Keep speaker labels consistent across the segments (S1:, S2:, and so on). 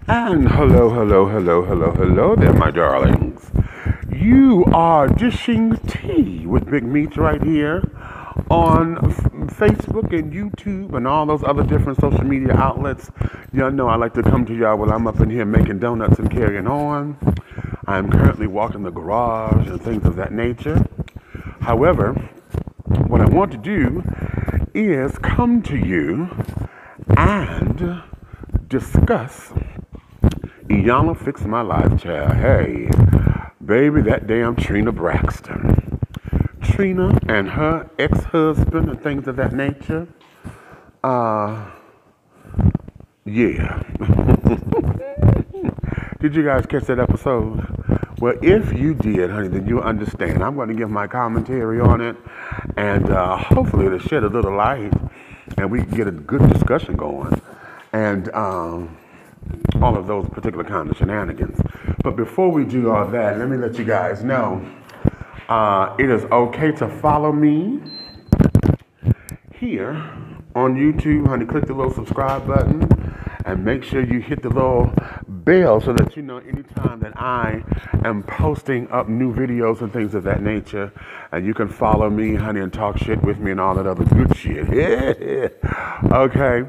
S1: And hello there, my darlings. You are dishing tea with Big Meats right here on Facebook and YouTube and all those other different social media outlets. Y'all know I like to come to y'all while I'm up in here making donuts and carrying on. I'm currently walking the garage and things of that nature. However, what I want to do is come to you and discuss Iyanla Fix My Life, child. Hey, baby, that damn Trina Braxton. Trina and her ex-husband and things of that nature. Yeah. Did you guys catch that episode? Well, if you did, honey, then you'll understand. I'm going to give my commentary on it, and hopefully it'll shed a little light, and we can get a good discussion going, and all of those particular kind of shenanigans. But before we do all that, let me let you guys know, it is okay to follow me here on YouTube, honey. Click the little subscribe button and make sure you hit the little bell so that you know anytime that I am posting up new videos and things of that nature. And you can follow me, honey, and talk shit with me and all that other good shit. Okay.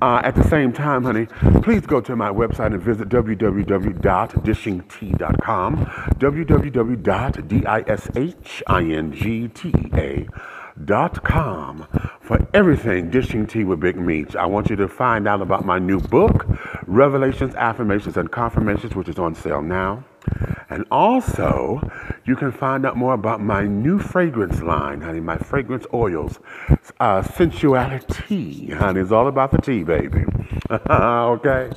S1: At the same time, honey, please go to my website and visit www.dishingtea.com, www.dishingtea.com for everything Dishing Tea with Big Meats. I want you to find out about my new book, Revelations, Affirmations, and Confirmations, which is on sale now. And also, you can find out more about my new fragrance line, honey, my fragrance oils, sensuality, honey. It's all about the tea, baby. Okay?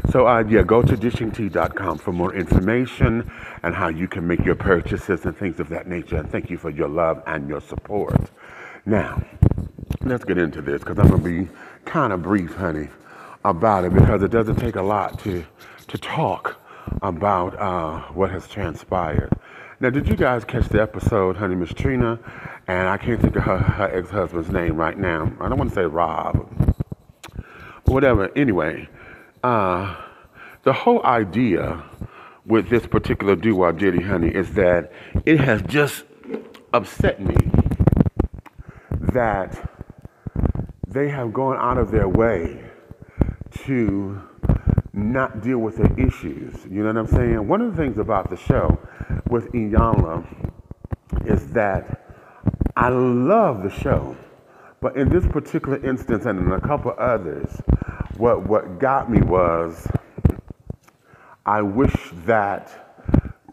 S1: So, yeah, go to dishingtea.com for more information and how you can make your purchases and things of that nature. And thank you for your love and your support. Now, let's get into this because I'm going to be kind of brief, honey, about it because it doesn't take a lot to talk about what has transpired. Now, did you guys catch the episode, honey, Miss Trina? And I can't think of her ex-husband's name right now. I don't want to say Rob. But whatever. Anyway, the whole idea with this particular do-wah diddy, honey, is that it has just upset me that they have gone out of their way to not deal with their issues. You know what I'm saying? One of the things about the show with Iyanla is that I love the show, but in this particular instance and in a couple others, what got me was I wish that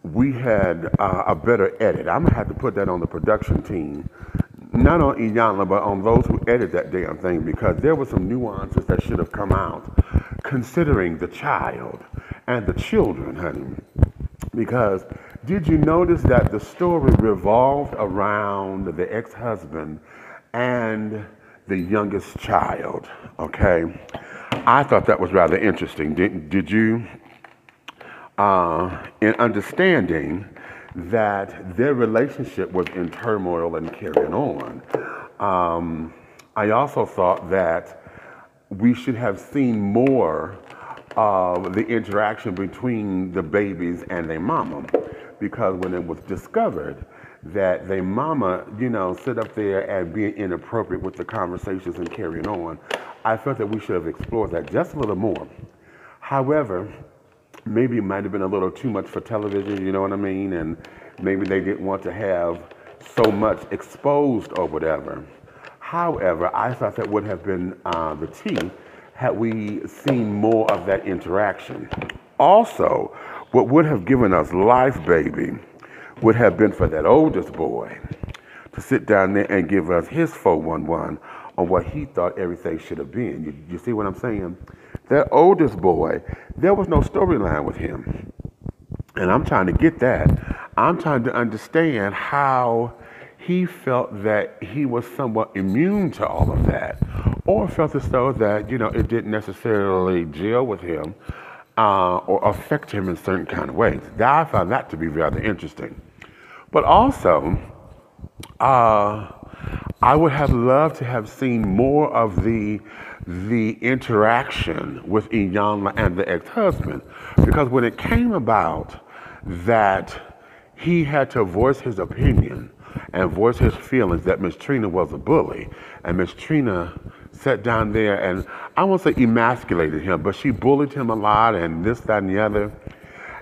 S1: we had a better edit. I'm gonna have to put that on the production team, not on Iyanla, but on those who edit that damn thing, because there were some nuances that should have come out considering the child and the children, honey. Because did you notice that the story revolved around the ex-husband and the youngest child? Okay, I thought that was rather interesting. Did you? In understanding that their relationship was in turmoil and carrying on. I also thought that we should have seen more of the interaction between the babies and their mama, because when it was discovered that their mama, you know, sit up there and being inappropriate with the conversations and carrying on, I felt that we should have explored that just a little more. However, maybe it might have been a little too much for television, you know what I mean? And maybe they didn't want to have so much exposed or whatever. However, I thought that would have been the tea had we seen more of that interaction. Also, what would have given us life, baby, would have been for that oldest boy to sit down there and give us his 411 on what he thought everything should have been. You see what I'm saying? That oldest boy, there was no storyline with him. And I'm trying to get that. I'm trying to understand how he felt that he was somewhat immune to all of that, or felt as though that, you know, it didn't necessarily gel with him or affect him in certain kind of ways. I found that to be rather interesting. But also, I would have loved to have seen more of the interaction with Iyanla and the ex-husband, because when it came about that he had to voice his opinion and voice his feelings that Miss Trina was a bully, and Miss Trina sat down there and I won't say emasculated him, but she bullied him a lot and this, that, and the other.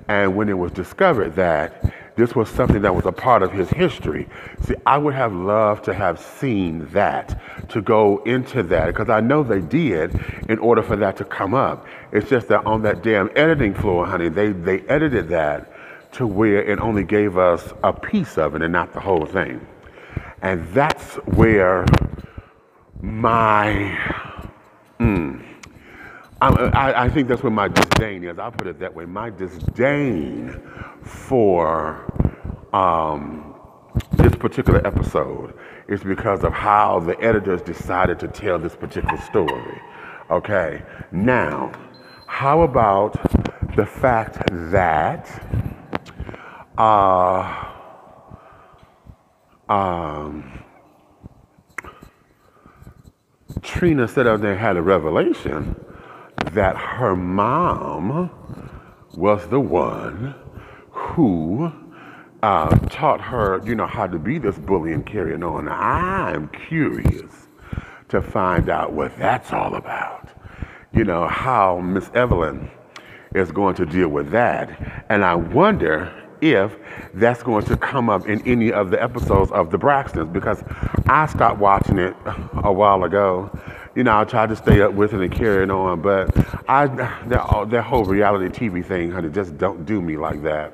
S1: And when it was discovered that this was something that was a part of his history, see, I would have loved to have seen that, to go into that, because I know they did in order for that to come up. It's just that on that damn editing floor, honey, they edited that to where it only gave us a piece of it and not the whole thing. And that's where my, I think that's where my disdain is. I'll put it that way. My disdain for this particular episode is because of how the editors decided to tell this particular story. Okay, now, how about the fact that Trina said out there and had a revelation that her mom was the one who taught her, how to be this bully and carrying on. I'm curious to find out what that's all about. How Miss Evelyn is going to deal with that. And I wonder if that's going to come up in any of the episodes of the Braxtons, because I stopped watching it a while ago. I tried to stay up with it and carry it on, but that whole reality TV thing, honey, just don't do me like that.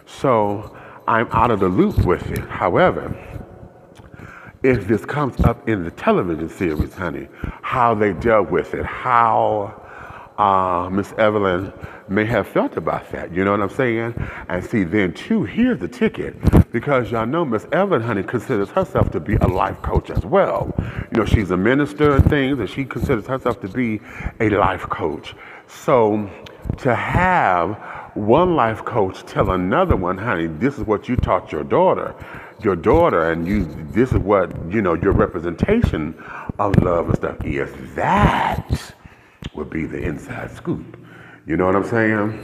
S1: So I'm out of the loop with it. However, if this comes up in the television series, honey, how they dealt with it, how Miss Evelyn may have felt about that, you know what I'm saying? And see, then too, here's the ticket, because y'all know Miss Evelyn, honey, considers herself to be a life coach as well. She's a minister and things, and she considers herself to be a life coach. So to have one life coach tell another one, honey, this is what you taught your daughter, and this is what, your representation of love and stuff is, that would be the inside scoop. You know what I'm saying?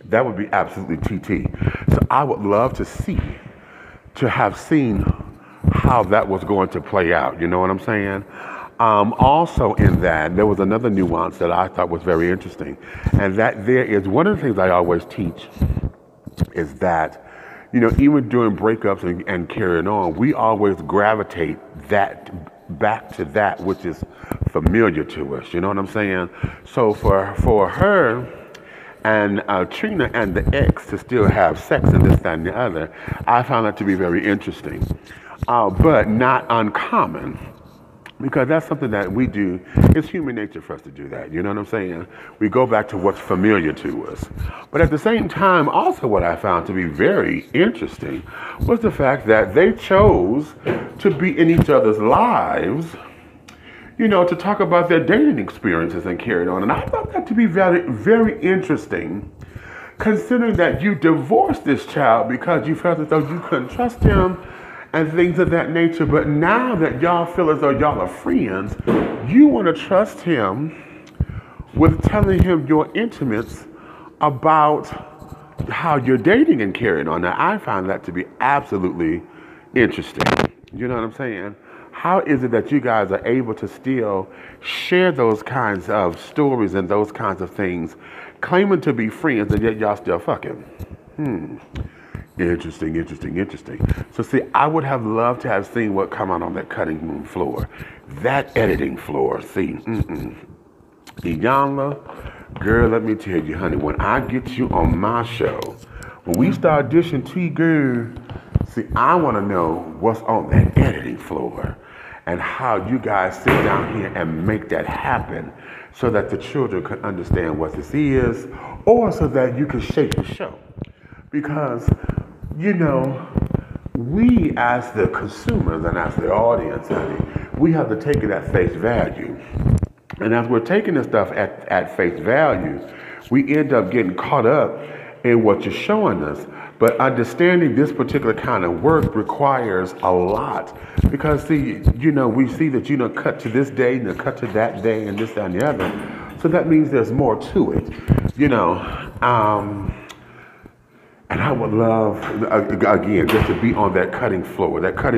S1: That would be absolutely TT. So I would love to have seen how that was going to play out. You know what I'm saying? Also in that, there was another nuance that I thought was very interesting. And that there is, one of the things I always teach is that, even during breakups and carrying on, we always gravitate back to that which is familiar to us. You know what I'm saying? So for her and Trina and the ex to still have sex and this, that, and the other, I found that to be very interesting, but not uncommon, because that's something that we do. It's human nature for us to do that. You know what I'm saying? We go back to what's familiar to us. But at the same time, also what I found to be very interesting was the fact that they chose to be in each other's lives, to talk about their dating experiences and carry on. And I thought that to be very, very interesting, considering that you divorced this child because you felt as though you couldn't trust him and things of that nature. But now that y'all feel as though y'all are friends, you want to trust him with telling him your intimates about how you're dating and carrying on. Now, I find that to be absolutely interesting. You know what I'm saying? How is it that you guys are able to still share those kinds of stories and those kinds of things, claiming to be friends, and yet y'all still fucking? Interesting. So see, I would have loved to have seen what come out on that cutting room floor, that editing floor. See, Iyanla, girl, let me tell you, honey, when I get you on my show, when we start dishing tea, girl, see, I want to know what's on that editing floor and how you guys sit down here and make that happen so that the children can understand what this is, or so that you can shape the show. Because, we as the consumers and as the audience, honey, we have to take it at face value. And as we're taking this stuff at face value, we end up getting caught up in what you're showing us. But understanding this particular kind of work requires a lot because, see, we see that, cut to this day and cut to that day and this, that, and the other. So that means there's more to it, And I would love, again, just to be on that cutting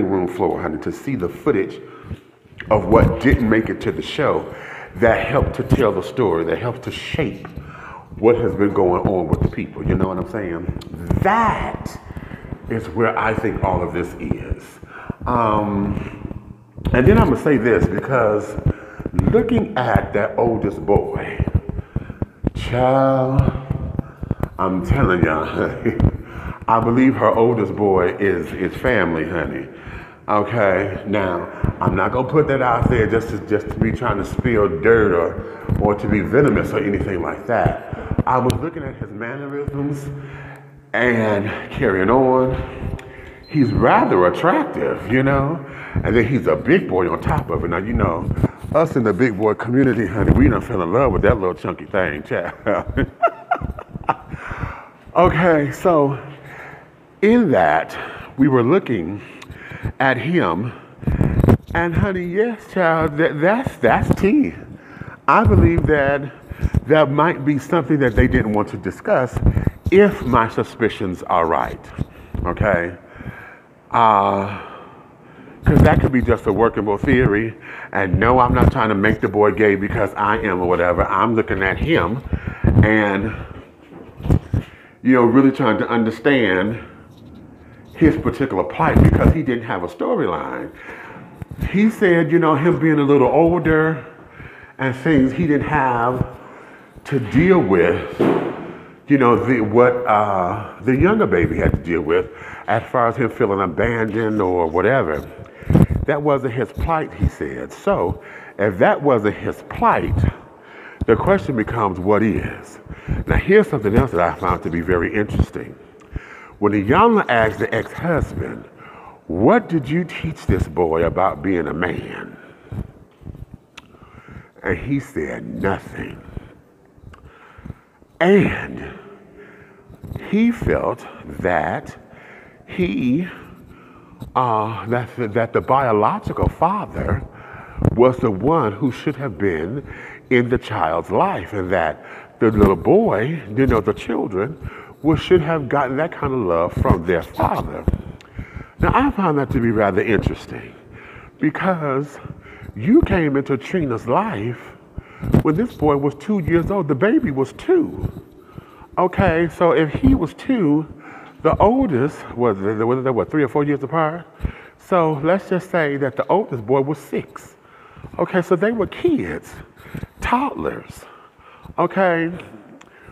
S1: room floor, honey, to see the footage of what didn't make it to the show that helped to tell the story, that helped to shape what has been going on with the people. You know what I'm saying? That is where I think all of this is. And then I'm going to say this, because looking at that oldest boy, child, I'm telling y'all, honey, I believe her oldest boy is family, honey. Okay, now, I'm not going to put that out there just to be trying to spill dirt or to be venomous or anything like that. I was looking at his mannerisms and carrying on. He's rather attractive, and then he's a big boy on top of it. Now, us in the big boy community, honey, we done fell in love with that little chunky thing, child. Okay, so in that, we were looking at him, and honey, yes, child, that's tea. I believe that might be something that they didn't want to discuss if my suspicions are right, okay? Because that could be just a workable theory, and no, I'm not trying to make the boy gay because I am or whatever. I'm looking at him and, really trying to understand his particular plight because he didn't have a storyline. He said, him being a little older and things he didn't have to deal with, what the younger baby had to deal with as far as him feeling abandoned or whatever. That wasn't his plight, he said. So if that wasn't his plight, the question becomes, what is? Now here's something else that I found to be very interesting. When Iyanla asked the ex-husband, what did you teach this boy about being a man? And he said, nothing. And he felt that that the biological father was the one who should have been in the child's life, and that the little boy, the children, should have gotten that kind of love from their father. Now, I found that to be rather interesting because you came into Trina's life when this boy was 2 years old. The baby was 2. Okay, so if he was 2, the oldest was, they were 3 or 4 years apart. So let's just say that the oldest boy was 6. Okay, so they were kids, toddlers. Okay,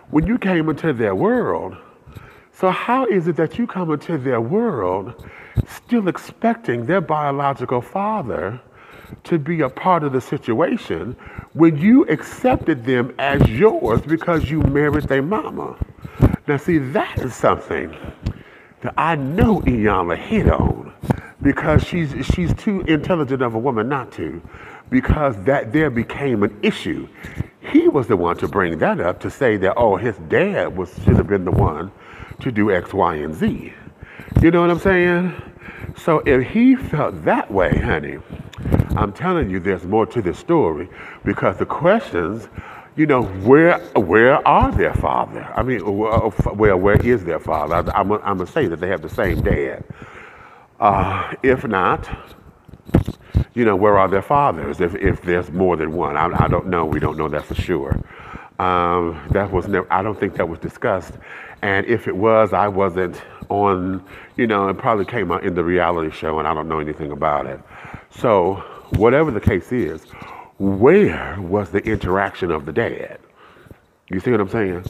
S1: when you came into their world, so how is it that you come into their world still expecting their biological father to be a part of the situation when you accepted them as yours because you married their mama? Now see, that is something that I know Iyanla hit on because she's too intelligent of a woman not to, because that there became an issue. He was the one to bring that up, to say that, oh, his dad should have been the one to do X, Y, and Z. You know what I'm saying? So if he felt that way, honey, I'm telling you, there's more to this story, because the questions, where are their father? I mean, where is their father? I'm going to say that they have the same dad. If not, where are their fathers? If there's more than one, I don't know. We don't know that for sure. That was never. I don't think that was discussed. And if it was, I wasn't on. It probably came out in the reality show, and I don't know anything about it. So whatever the case is, where was the interaction of the dad? You see what I'm saying?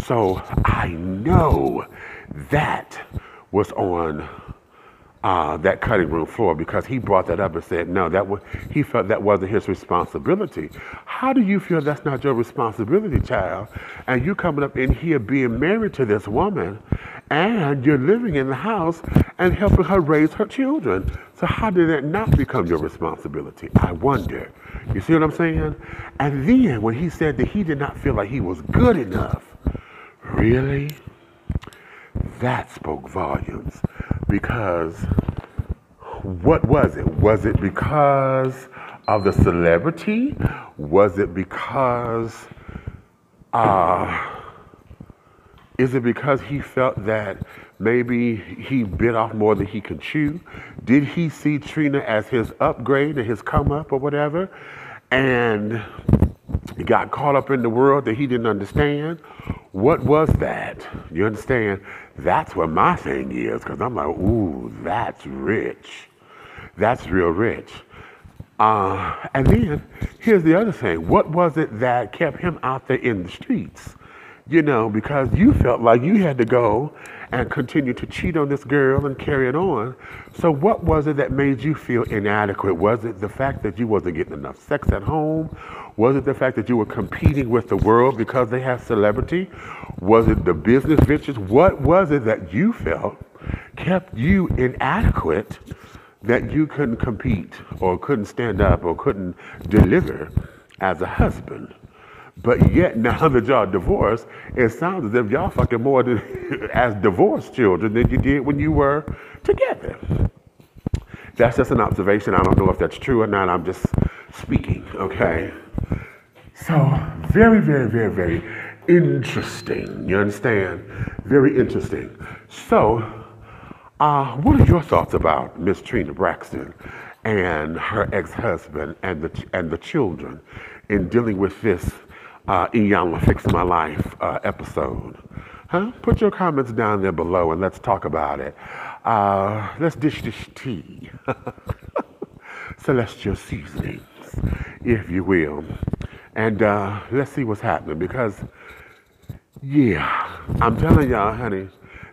S1: So I know that was on that cutting room floor, because he brought that up and said, no, he felt that wasn't his responsibility. How do you feel that's not your responsibility, child? And you coming up in here being married to this woman, and you're living in the house and helping her raise her children. So how did that not become your responsibility? I wonder. You see what I'm saying? And then when he said that he did not feel like he was good enough, really? that spoke volumes. Because what was it? Was it because of the celebrity? Was it because, is it because he felt that maybe he bit off more than he could chew? Did he see Trina as his upgrade and his come up or whatever? And he got caught up in the world that he didn't understand? What was that? You understand? That's what my thing is, because I'm like, ooh, that's rich. That's real rich. And then here's the other thing. What was it that kept him out there in the streets? You know, because you felt like you had to go and continue to cheat on this girl and carry it on. So what was it that made you feel inadequate? Was it the fact that you wasn't getting enough sex at home? Was it the fact that you were competing with the world because they have celebrity? Was it the business ventures? What was it that you felt kept you inadequate, that you couldn't compete or couldn't stand up or couldn't deliver as a husband? But yet now that y'all divorced, it sounds as if y'all fucking more as divorced children than you did when you were together. That's just an observation. I don't know if that's true or not. I'm just speaking, okay? So very, very, very, very interesting. You understand? Very interesting. So what are your thoughts about Miss Trina Braxton and her ex-husband and the children in dealing with this Iyanla Fix My Life episode? Huh? Put your comments down there below and let's talk about it. Let's dish this tea. Celestial seasonings, if you will. And let's see what's happening, because, yeah, I'm telling y'all, honey,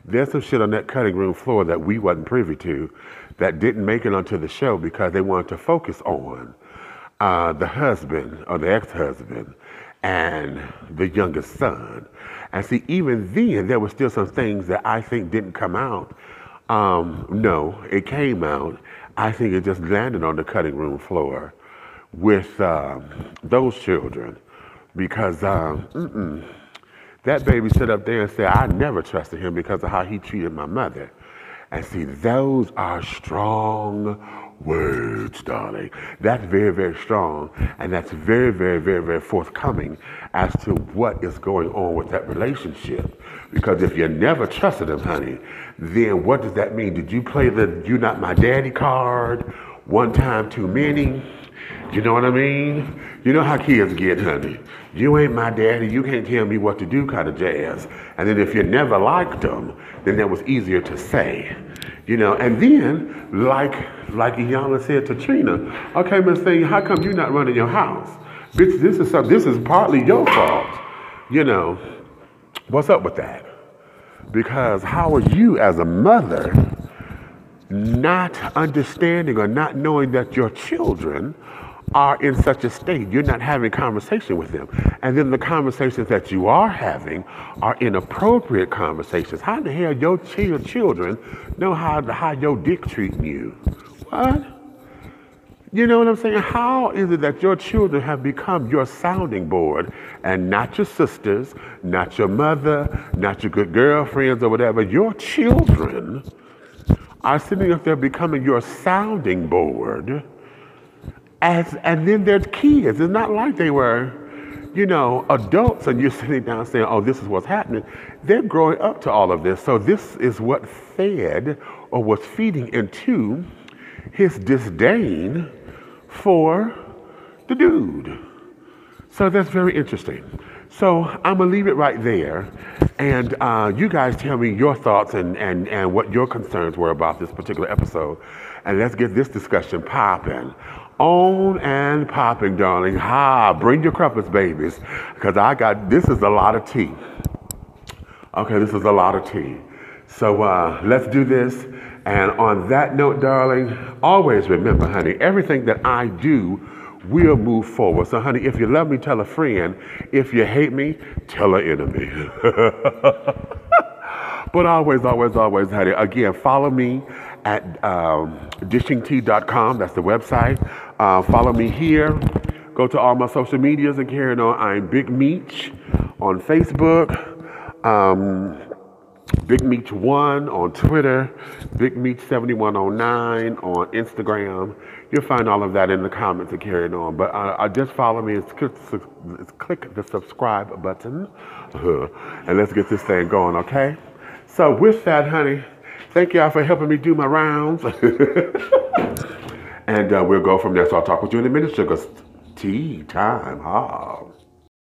S1: there's some shit on that cutting room floor that we wasn't privy to that didn't make it onto the show because they wanted to focus on the husband or the ex-husband and the youngest son. And see, even then, there were still some things that I think didn't come out. No, it came out. I think it just landed on the cutting room floor with those children, because that baby stood up there and said, I never trusted him because of how he treated my mother. And see, those are strong words, darling. That's very, very strong. And that's very, very, very, very forthcoming as to what is going on with that relationship. Because if you never trusted him, honey, then what does that mean? Did you play the "you not my daddy" card one time too many? You know what I mean? You know how kids get, honey. You ain't my daddy, you can't tell me what to do kind of jazz. And then if you never liked them, then that was easier to say. You know, and then, like Iyanla said to Trina, okay, Miss Thing, how come you not running your house? Bitch, this is partly your fault. You know, what's up with that? Because how are you as a mother not understanding or not knowing that your children are in such a state? You're not having conversation with them. And then the conversations that you are having are inappropriate conversations. How the hell your children know how your dick treating you? What? You know what I'm saying? How is it that your children have become your sounding board and not your sisters, not your mother, not your good girlfriends or whatever? Your children are sitting up there becoming your sounding board. And then there's kids. It's not like they were, you know, adults and you're sitting down saying, oh, this is what's happening. They're growing up to all of this. So this is what fed or was feeding into his disdain for the dude. So that's very interesting. So I'm going to leave it right there. And you guys tell me your thoughts and what your concerns were about this particular episode. And let's get this discussion popping. On and popping, darling. Bring your crumpets, babies. Because this is a lot of tea. Okay, this is a lot of tea. So let's do this. And on that note, darling, always remember, honey, everything that I do will move forward. So, honey, if you love me, tell a friend. If you hate me, tell an enemy. But always, always, always, honey, again, follow me at dishingtea.com. That's the website. Follow me here. Go to all my social medias and carry on. I'm Big Meech on Facebook. Big Meech 1 on Twitter, Big Meech 7109 on Instagram. You'll find all of that in the comments and carry it on. But just follow me and click the subscribe button. And let's get this thing going, okay? So with that, honey, thank y'all for helping me do my rounds. And we'll go from there. So I'll talk with you in a minute, sugar. Tea time.